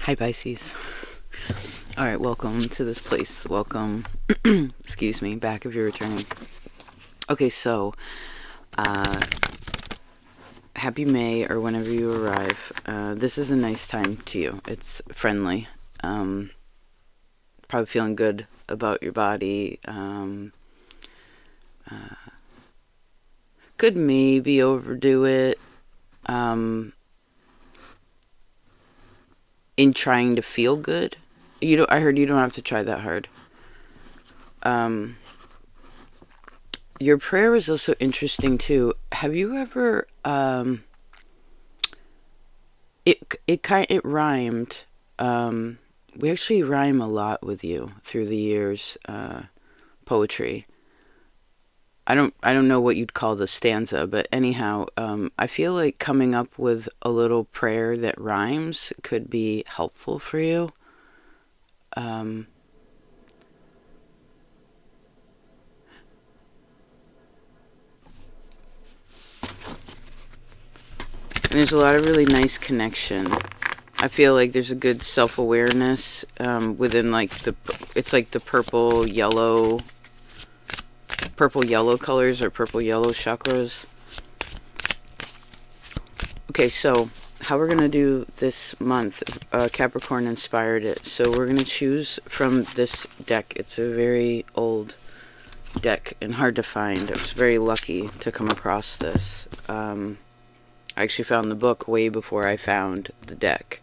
Hi, Pisces. All right, welcome to this place. Welcome, excuse me, back if you're returning. Okay, so, happy May or whenever you arrive. This is a nice time to you. It's friendly. Probably feeling good about your body. Could maybe overdo it in trying to feel good. I heard you don't have to try that hard. Your prayer is also interesting too. Have you ever it rhymed. We actually rhyme a lot with you through the years. Poetry. I don't know what you'd call the stanza, but anyhow, I feel like coming up with a little prayer that rhymes could be helpful for you. And there's a lot of really nice connection. I feel like there's a good self-awareness within it's like the purple yellow colors or purple yellow chakras. Okay, so how we're going to do this month, Capricorn inspired it. So we're going to choose from this deck. It's a very old deck and hard to find. I was very lucky to come across this. I actually found the book way before I found the deck.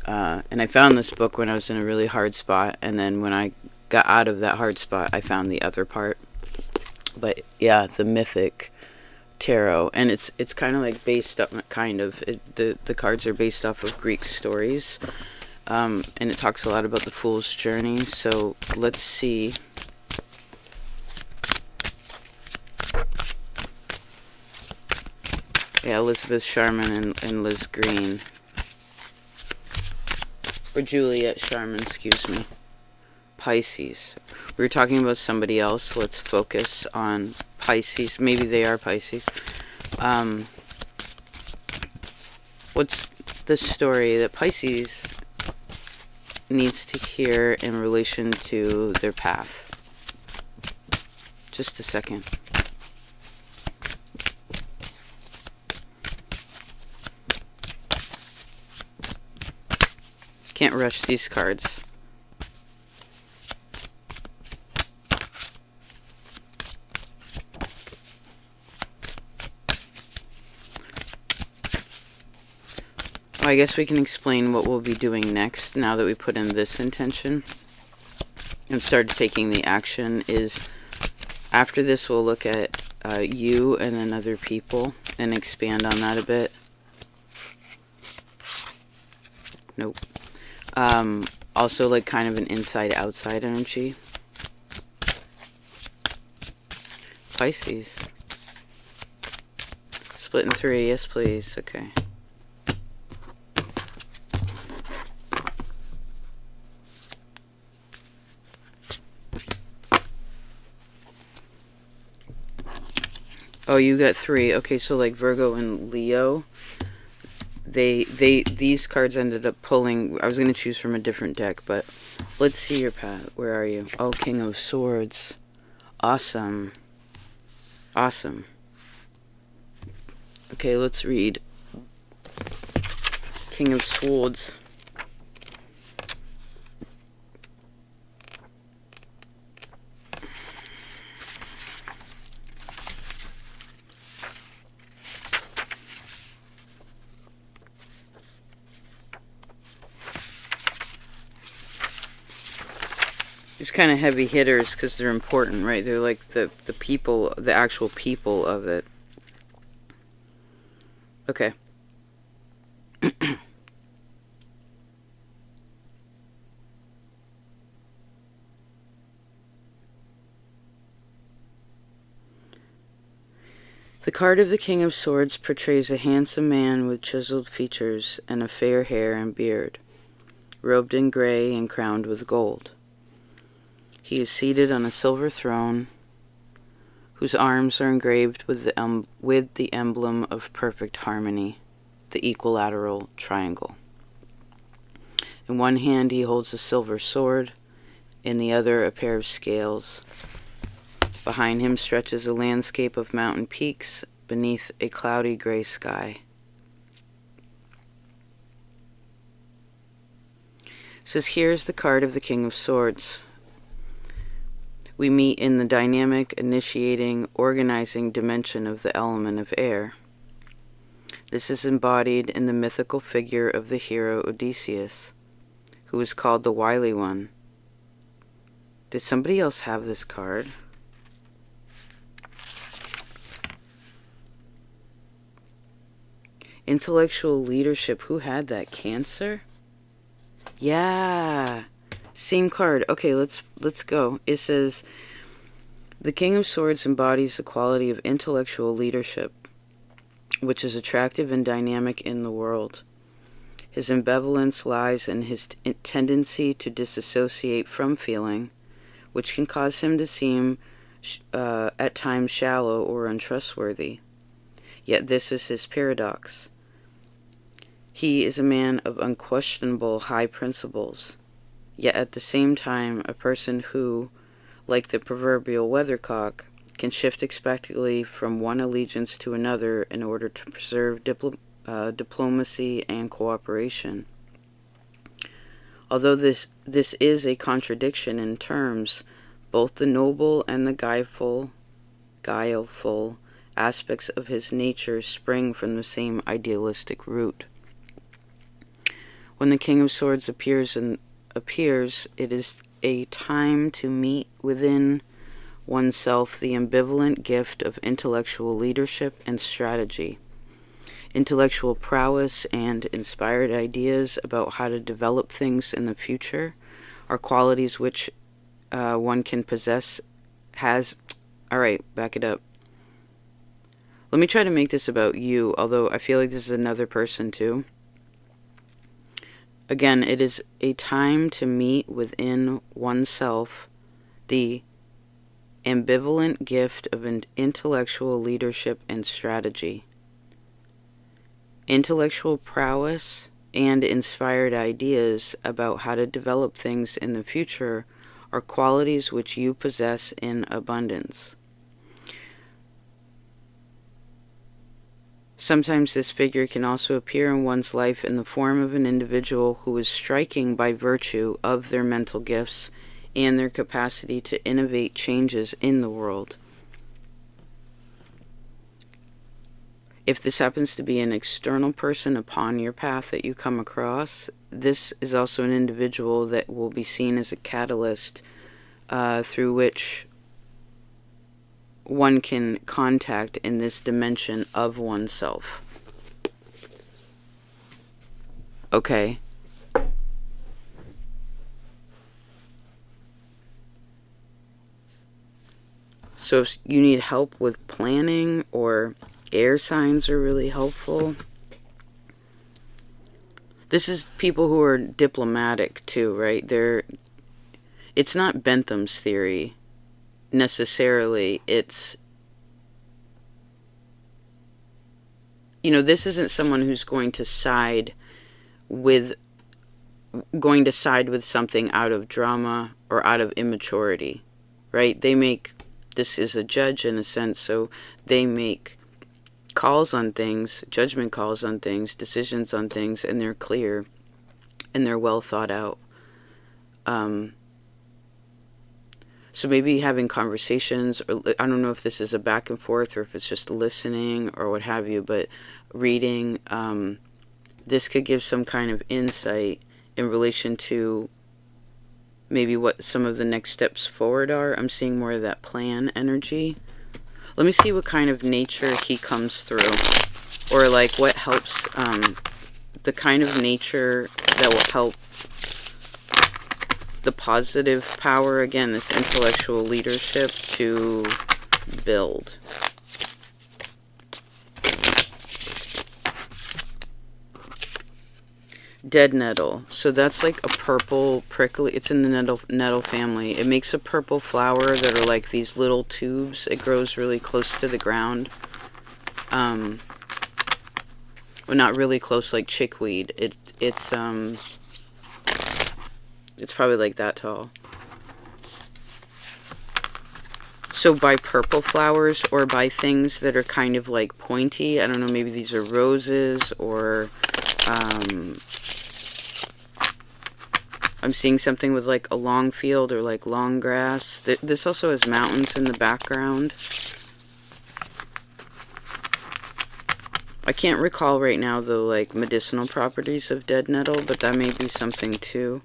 And I found this book when I was in a really hard spot, and then when I got out of that hard spot, I found the other part. But yeah, the mythic tarot, and it's kind of like based up, the cards are based off of Greek stories, and it talks a lot about the Fool's Journey. So let's see. Yeah, Elizabeth Sharman and Liz Green. Or Juliet Sharman, excuse me. Pisces. We were talking about somebody else. Let's focus on Pisces. Maybe they are Pisces. What's the story that Pisces needs to hear in relation to their path? Just a second. Can't rush these cards. Well, I guess we can explain what we'll be doing next now that we put in this intention and started taking the action. Is after this we'll look at you and then other people and expand on that a bit. Nope. Also like kind of an inside-outside energy. Pisces. Split in 3, yes please. Okay. Oh, you got 3. Okay, so like Virgo and Leo. These cards ended up pulling. I was going to choose from a different deck, but let's see your path. Where are you? Oh, King of Swords. Awesome. Awesome. Okay, let's read. King of Swords. These kind of heavy hitters because they're important, right? They're like the people, the actual people of it. Okay. The card of the King of Swords portrays a handsome man with chiseled features and a fair hair and beard, robed in gray and crowned with gold. He is seated on a silver throne, whose arms are engraved with the emblem of perfect harmony, the equilateral triangle. In one hand he holds a silver sword, in the other a pair of scales. Behind him stretches a landscape of mountain peaks beneath a cloudy gray sky. It says, here's the card of the King of Swords. We meet in the dynamic, initiating, organizing dimension of the element of air. This is embodied in the mythical figure of the hero Odysseus, who is called the Wily One. Did somebody else have this card? Intellectual leadership. Who had that? Cancer? Yeah. Same card. Okay, let's go. It says, the King of Swords embodies the quality of intellectual leadership, which is attractive and dynamic in the world. His ambivalence lies in his tendency to disassociate from feeling, which can cause him to seem at times shallow or untrustworthy. Yet this is his paradox. He is a man of unquestionable high principles, yet at the same time a person who, like the proverbial weathercock, can shift expectantly from one allegiance to another in order to preserve diplomacy and cooperation. Although this is a contradiction in terms, both the noble and the guileful aspects of his nature spring from the same idealistic root. When the King of Swords appears, it is a time to meet within oneself the ambivalent gift of intellectual leadership and strategy. Intellectual prowess and inspired ideas about how to develop things in the future are qualities which one can possess. Alright, back it up. Let me try to make this about you, although I feel like this is another person too. Again, it is a time to meet within oneself the ambivalent gift of intellectual leadership and strategy. Intellectual prowess and inspired ideas about how to develop things in the future are qualities which you possess in abundance. Sometimes this figure can also appear in one's life in the form of an individual who is striking by virtue of their mental gifts and their capacity to innovate changes in the world. If this happens to be an external person upon your path that you come across, this is also an individual that will be seen as a catalyst through which one can contact in this dimension of oneself. Okay. So if you need help with planning, or air signs are really helpful. This is people who are diplomatic too, right? It's not Bentham's theory necessarily. It's, this isn't someone who's going to side with something out of drama or out of immaturity, right? This is a judge in a sense, so they make calls on things, judgment calls on things, decisions on things, and they're clear and they're well thought out. So maybe having conversations, or I don't know if this is a back and forth or if it's just listening or what have you, but reading, this could give some kind of insight in relation to maybe what some of the next steps forward are. I'm seeing more of that plan energy. Let me see what kind of nature he comes through, or like what helps, the kind of nature that will help the positive power, again, this intellectual leadership to build. Dead nettle. So that's like a purple prickly, it's in the nettle family. It makes a purple flower that are like these little tubes. It grows really close to the ground. Well, not really close like chickweed. It's It's probably like that tall. So buy purple flowers or buy things that are kind of like pointy. I don't know, maybe these are roses or I'm seeing something with like a long field or like long grass. This also has mountains in the background. I can't recall right now the like medicinal properties of dead nettle, but that may be something too.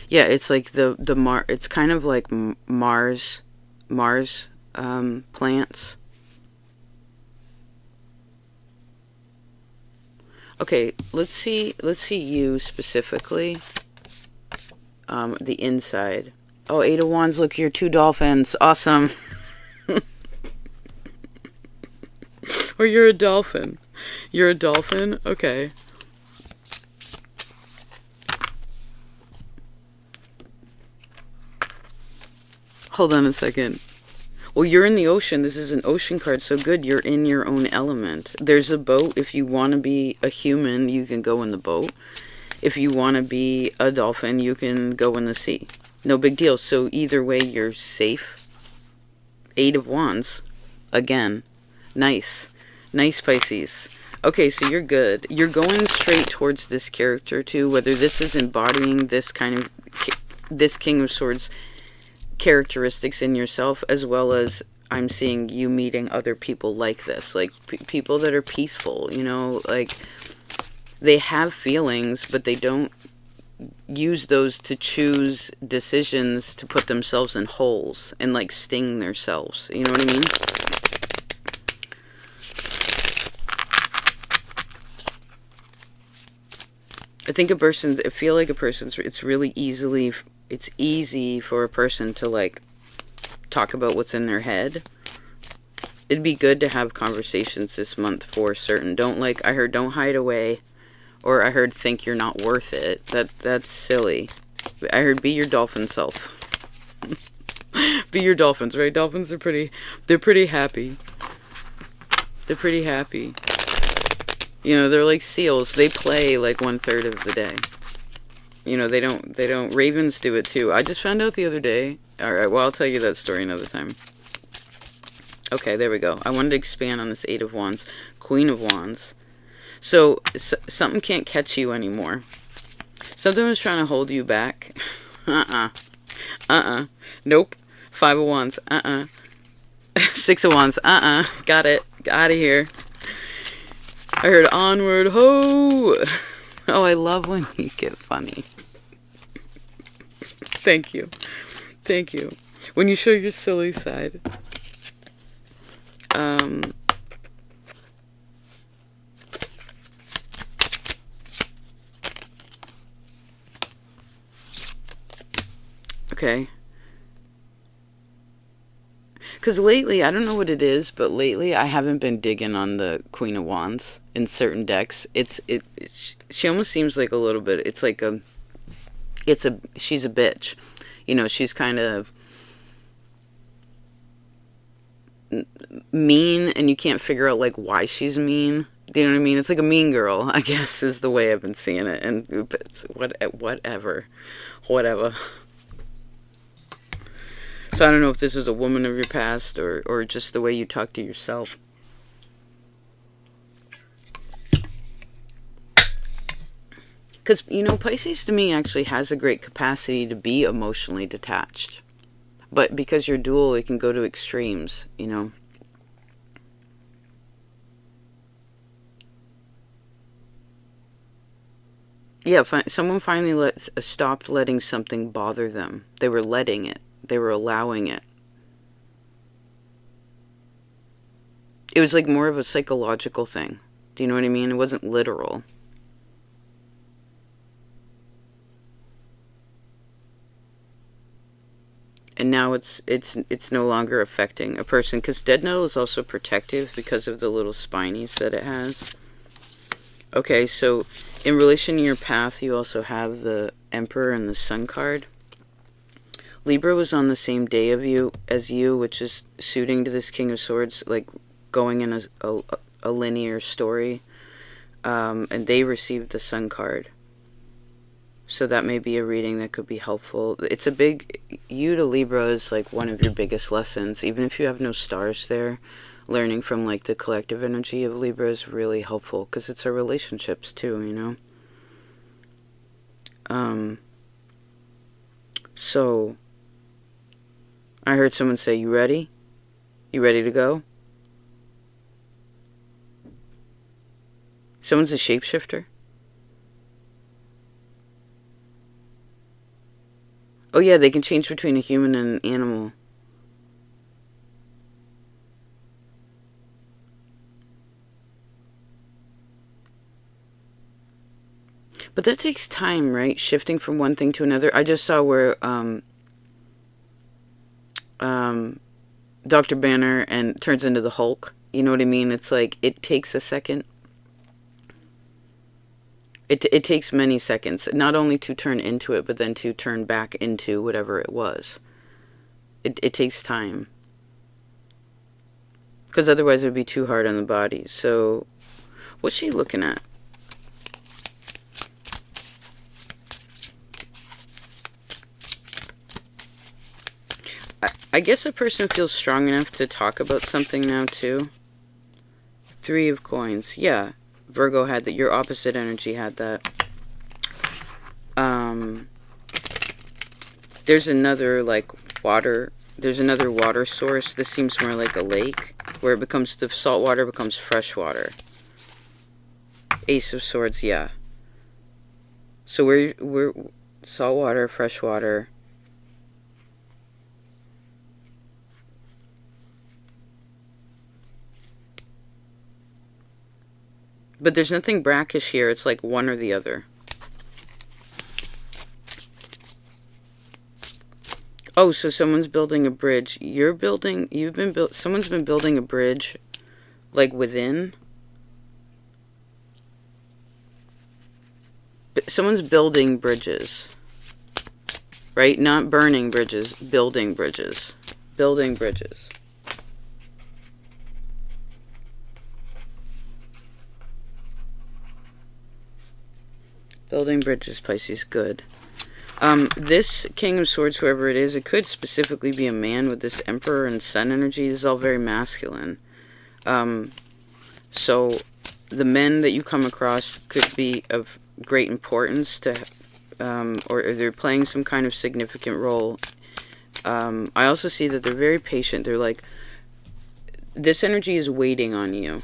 Yeah, it's like it's kind of like Mars plants. Okay, let's see you specifically. The inside. Oh, 8 of Wands, look, you're 2 dolphins. Awesome. Or you're a dolphin. You're a dolphin? Okay. Hold on a second. Well, you're in the ocean. This is an ocean card, so good. You're in your own element. There's a boat. If you want to be a human, you can go in the boat. If you want to be a dolphin, you can go in the sea. No big deal. So either way, you're safe. 8 of Wands. Again. Nice. Nice, Pisces. Okay, so you're good. You're going straight towards this character, too. Whether this is embodying this kind of... this King of Swords characteristics in yourself, as well as I'm seeing you meeting other people like this, like people that are peaceful, you know, like they have feelings, but they don't use those to choose decisions to put themselves in holes and like sting themselves. You know what I mean? I think it's easy for a person to like talk about what's in their head. It'd be good to have conversations this month for certain. Don't like, I heard don't hide away, or I heard think you're not worth it. That's silly. I heard be your dolphin self. Be your dolphins, right? Dolphins are they're pretty happy. They're pretty happy. You know, they're like seals. They play like 1/3 of the day. You know, they don't, ravens do it too. I just found out the other day. Alright, well, I'll tell you that story another time. Okay, there we go. I wanted to expand on this 8 of Wands. Queen of Wands. So, something can't catch you anymore. Something was trying to hold you back. Nope. 5 of Wands. 6 of Wands. Got it. Out of here. I heard onward, ho! Oh, I love when you get funny. Thank you. Thank you. When you show your silly side. Okay. Because lately, I don't know what it is, but lately I haven't been digging on the Queen of Wands in certain decks. She almost seems like a little bit, she's a bitch. You know, she's kind of mean, and you can't figure out like why she's mean. Do you know what I mean? It's like a mean girl, I guess, is the way I've been seeing it. And it's whatever. So I don't know if this is a woman of your past or just the way you talk to yourself. Because, you know, Pisces to me actually has a great capacity to be emotionally detached. But because you're dual, it can go to extremes, you know. Yeah, someone finally stopped letting something bother them. They were letting it. They were allowing it. It was like more of a psychological thing. Do you know what I mean? It wasn't literal. And now it's no longer affecting a person, because dead nettle is also protective because of the little spinies that it has. Okay, so in relation to your path, you also have the Emperor and the Sun card. Libra was on the same day as you, which is suiting to this King of Swords, like going in a linear story. And they received the Sun card. So that may be a reading that could be helpful. It's a big... You to Libra is like one of your biggest lessons. Even if you have no stars there, learning from like the collective energy of Libra is really helpful. Because it's our relationships too, you know? So... I heard someone say, you ready? You ready to go? Someone's a shapeshifter? Oh yeah, they can change between a human and an animal. But that takes time, right? Shifting from one thing to another. I just saw where Dr. Banner and turns into the Hulk. You know what I mean? It's like, it takes a second. It takes many seconds, not only to turn into it, but then to turn back into whatever it was. It takes time. Because otherwise it would be too hard on the body. So, what's she looking at? I guess a person feels strong enough to talk about something now, too. 3 of Coins. Yeah. Virgo had that. Your opposite energy had that. There's another, like, water. There's another water source. This seems more like a lake, where it becomes, the salt water becomes fresh water. Ace of Swords, yeah. So we're salt water, fresh water. But there's nothing brackish here. It's like one or the other. Oh, so someone's building a bridge. Someone's been building a bridge, like within. But someone's building bridges. Right? Not burning bridges, building bridges. Building bridges. Building bridges, Pisces, good. This King of Swords, whoever it is, it could specifically be a man with this Emperor and Sun energy. This is all very masculine. So the men that you come across could be of great importance to, or they're playing some kind of significant role. I also see that they're very patient. They're like, this energy is waiting on you.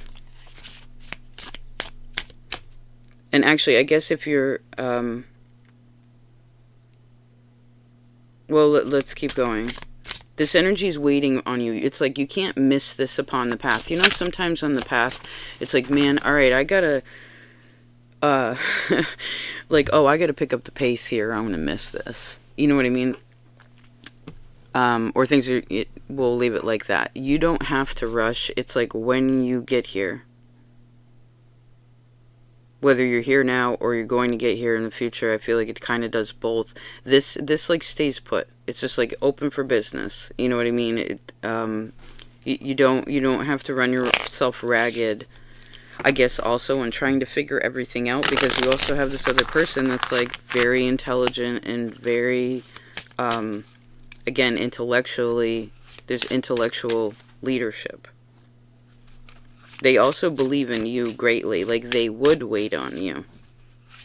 And actually, I guess if you're, well, let's keep going. This energy is waiting on you. It's like you can't miss this upon the path. You know, sometimes on the path, it's like, man, all right, I gotta, like, oh, I gotta pick up the pace here. I'm gonna miss this. You know what I mean? Or things are, we'll leave it like that. You don't have to rush. It's like when you get here. Whether you're here now or you're going to get here in the future, I feel like it kind of does both. This like stays put. It's just like open for business. You know what I mean? You don't have to run yourself ragged. I guess also in trying to figure everything out, because you also have this other person that's like very intelligent and very, again, intellectually. There's intellectual leadership. They also believe in you greatly. Like, they would wait on you.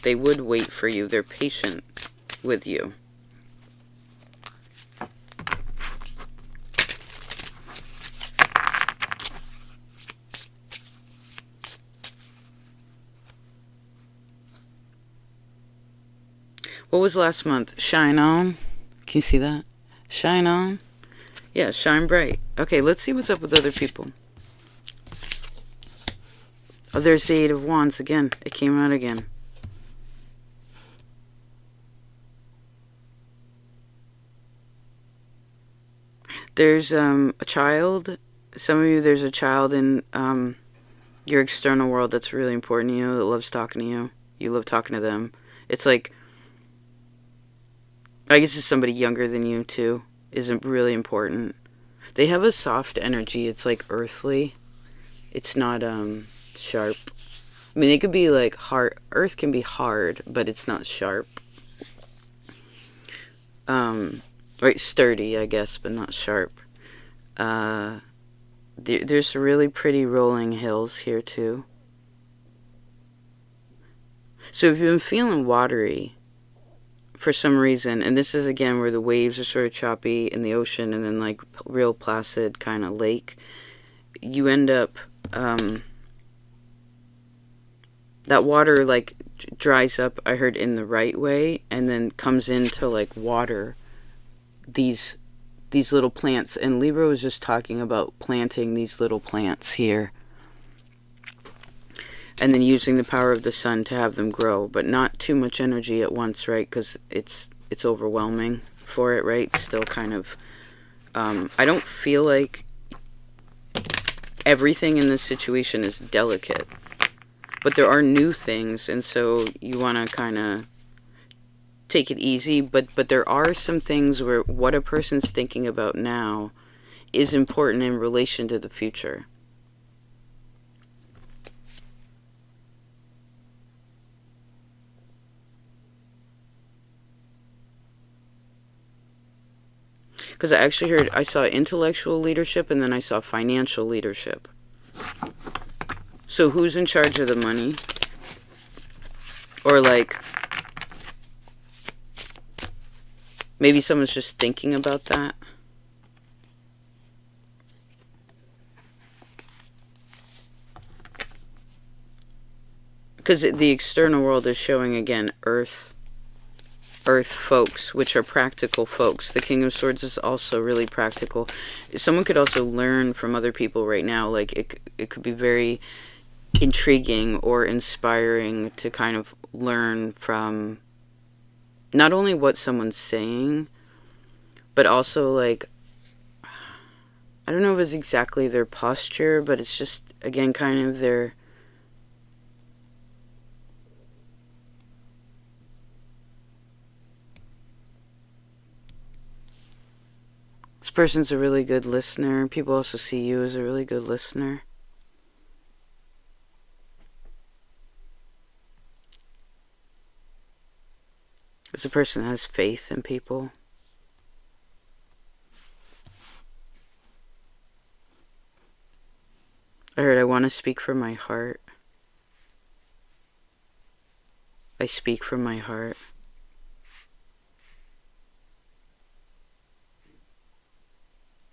They would wait for you. They're patient with you. What was last month? Shine on. Can you see that? Shine on. Yeah, shine bright. Okay, let's see what's up with other people. Oh, there's the 8 of Wands again. It came out again. There's a child. Some of you, there's a child in your external world that's really important to you, that loves talking to you. You love talking to them. It's like, I guess it's somebody younger than you too. Isn't really important. They have a soft energy. It's like earthly. It's not sharp. I mean, it could be like hard. Earth can be hard, but it's not sharp. Right, sturdy, I guess, but not sharp. There's really pretty rolling hills here too. So if you've been feeling watery for some reason, and this is again where the waves are sort of choppy in the ocean and then like real placid kind of lake, you end up, that water like dries up, I heard, in the right way, and then comes into like water these little plants. And Libra was just talking about planting these little plants here and then using the power of the sun to have them grow, but not too much energy at once, right? Because it's overwhelming for it, right? Still kind of, I don't feel like everything in this situation is delicate, but there are new things, and so you want to kind of take it easy, but there are some things where what a person's thinking about now is important in relation to the future. Because I actually heard, I saw intellectual leadership and then I saw financial leadership. So who's in charge of the money? Or like, maybe someone's just thinking about that. Because the external world is showing, again, earth folks, which are practical folks. The King of Swords is also really practical. Someone could also learn from other people right now. Like, it could be very intriguing or inspiring to kind of learn from not only what someone's saying, but also, like, I don't know if it's exactly their posture, but it's just, again, kind of their... This person's a really good listener. People also see you as a really good listener. It's a person that has faith in people. I heard, I want to speak from my heart. I speak from my heart.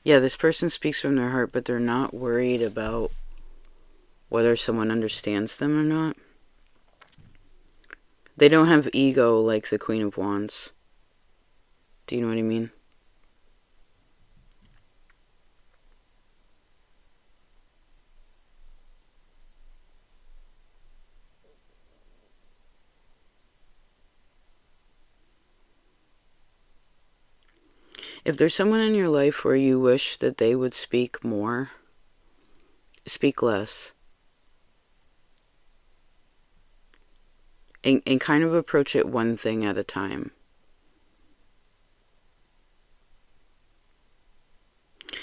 Yeah, this person speaks from their heart, but they're not worried about whether someone understands them or not. They don't have ego like the Queen of Wands. Do you know what I mean? If there's someone in your life where you wish that they would speak more, speak less. And kind of approach it one thing at a time.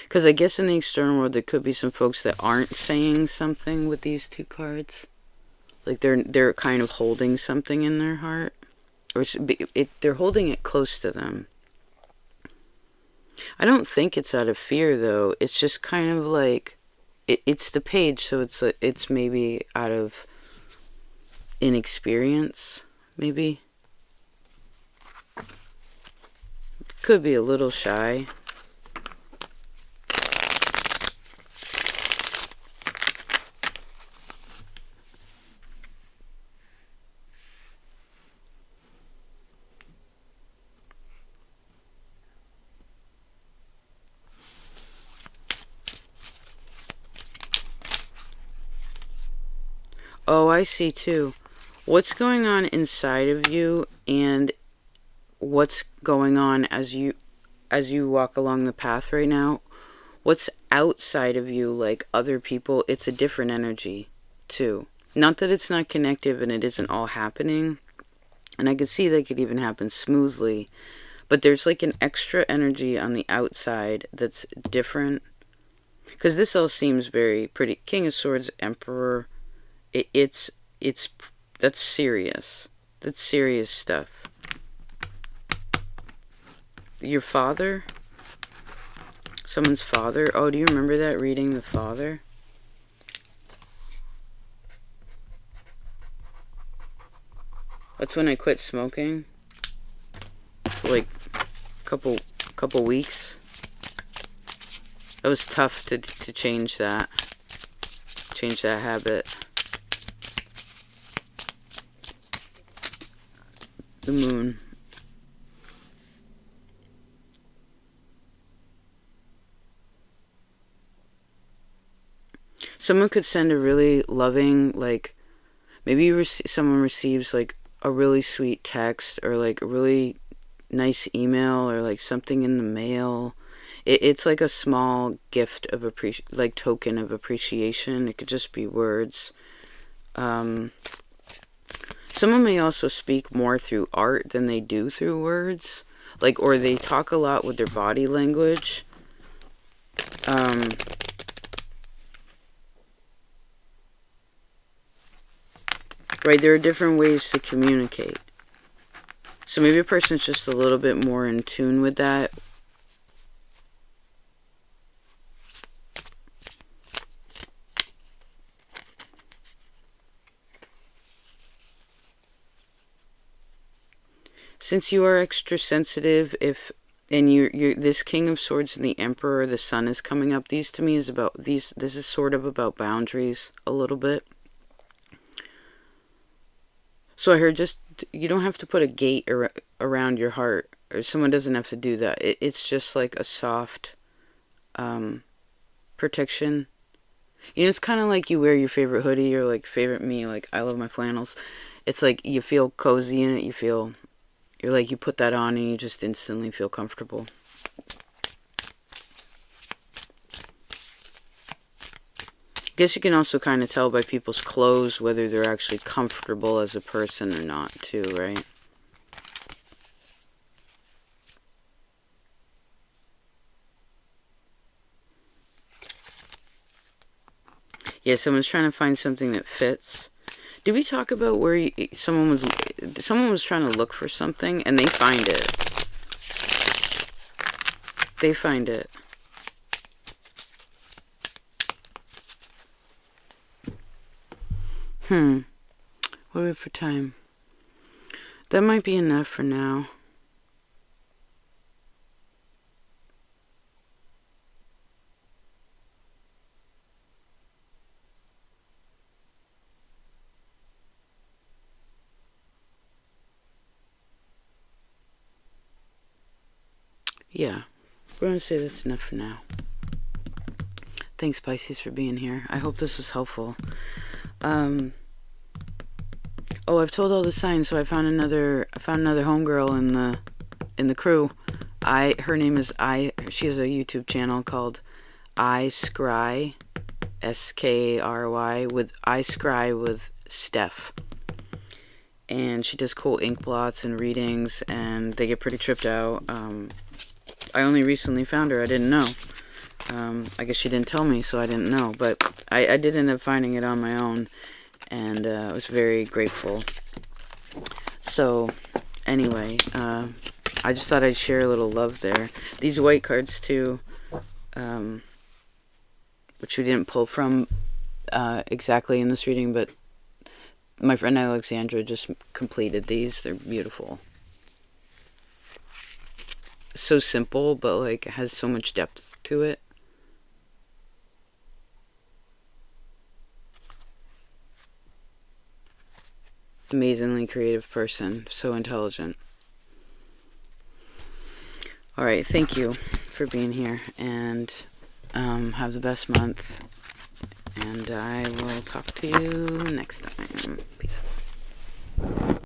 Because I guess in the external world there could be some folks that aren't saying something with these two cards. Like they're kind of holding something in their heart. Or they're holding it close to them. I don't think it's out of fear, though. It's just kind of like, it's the page, so it's maybe out of inexperience, maybe. Could be a little shy. Oh, I see too. What's going on inside of you and what's going on as you walk along the path right now? What's outside of you, like other people, it's a different energy too. Not that it's not connective and it isn't all happening. And I could see that could even happen smoothly. But there's like an extra energy on the outside that's different. Because this all seems very pretty. King of Swords, Emperor. It's that's serious. That's serious stuff. Your father? Someone's father? Oh, do you remember that reading, the father? That's when I quit smoking. Like couple weeks. It was tough to change that. Change that habit. The moon. Someone could send a really loving, like, maybe someone receives, like, a really sweet text, or, like, a really nice email, or, like, something in the mail. It's like a small gift of token of appreciation. It could just be words. Someone may also speak more through art than they do through words. Like, or they talk a lot with their body language. Right, there are different ways to communicate. So maybe a person's just a little bit more in tune with that. Since you are extra sensitive, and you're this King of Swords and the Emperor, the Sun is coming up. These to me is about this is sort of about boundaries a little bit. So I heard, just, you don't have to put a gate around your heart, or someone doesn't have to do that. It's just like a soft protection. You know, it's kind of like you wear your favorite hoodie, or like favorite me, like I love my flannels. It's like you feel cozy in it. You're like, you put that on and you just instantly feel comfortable. Guess you can also kind of tell by people's clothes whether they're actually comfortable as a person or not, too, right? Yeah, someone's trying to find something that fits. Did we talk about where someone was trying to look for something and they find it? They find it. What do we have for time? That might be enough for now. Yeah, we're going to say that's enough for now. Thanks, Pisces, for being here. I hope this was helpful. Oh, I've told all the signs, so I found another homegirl in the crew. Her name is she has a YouTube channel called I Scry, Skary, with I Scry with Steph. And she does cool ink blots and readings, and they get pretty tripped out. I only recently found her. I didn't know. I guess she didn't tell me, so I didn't know. But I did end up finding it on my own, and I was very grateful. So, anyway, I just thought I'd share a little love there. These white cards, too, which we didn't pull from exactly in this reading, but my friend Alexandra just completed these. They're beautiful. So simple, but like it has so much depth to it. Amazingly creative person, so intelligent. All right, thank you for being here, and have the best month, and I will talk to you next time. Peace out.